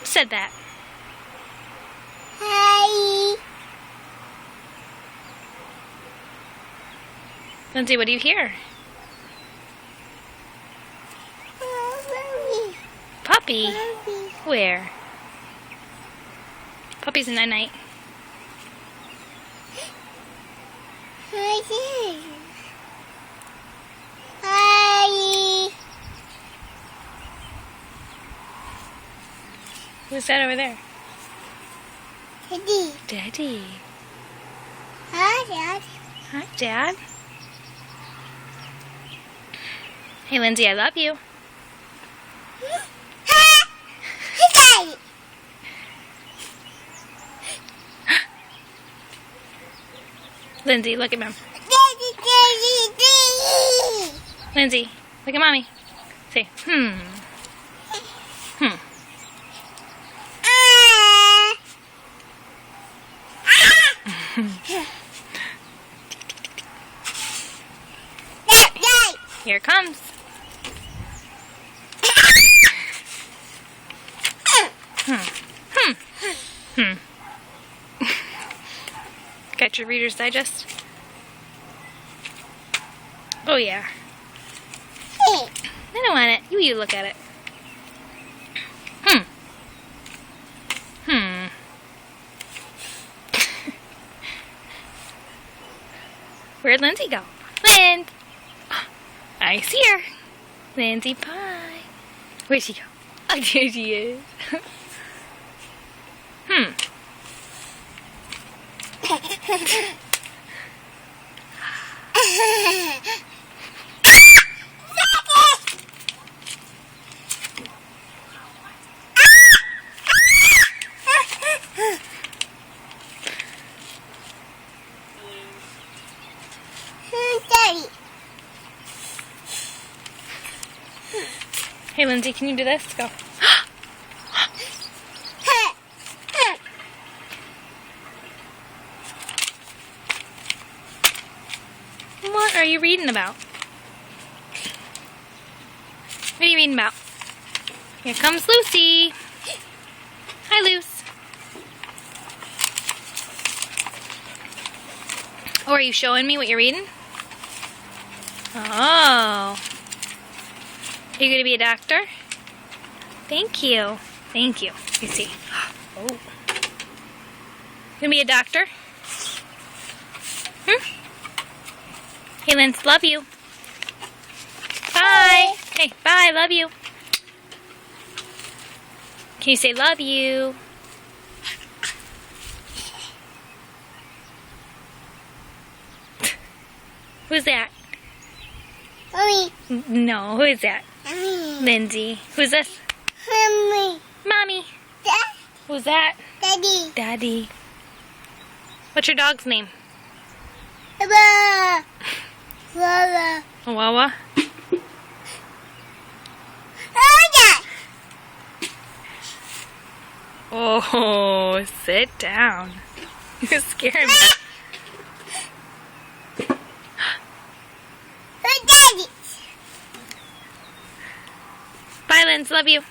Who said that? Hi. Lindsay, what do you hear? Puppy? Where? Puppy's in night-night. Hi. Who's that over there? Daddy. Daddy. Hi, Dad. Hi, Dad. Hey, Lindsay, I love you. Hi, Daddy. Lindsay, look at Mom. Daddy, Daddy, Daddy. Lindsay, look at Mommy. Say, Hmm. Here it comes. Got your Reader's Digest? Oh yeah. I don't want it. You look at it. Where'd Lindsay go? Lind! I see her. Lindsay Pie. Where'd she go? Oh, there she is. Daddy. Hey, Lindsay, can you do this? Go. What are you reading about? What are you reading about? Here comes Lucy. Hi, Luce. Oh, are you showing me what you're reading? Oh. Are you going to be a doctor? Thank you. Thank you. You see. Oh. Going to be a doctor? Hey, Linz, love you. Bye. Hey, bye, love you. Can you say love you? Who's that? Mommy. No, who is that? Mommy. Lindsay. Who's this? Mommy. Mommy. Dad. Who's that? Daddy. Daddy. What's your dog's name? Baba. Baba. Wawa. Oh, Dad. Oh, sit down. You're scaring me. Oh, Daddy. Bye, Linz. Love you.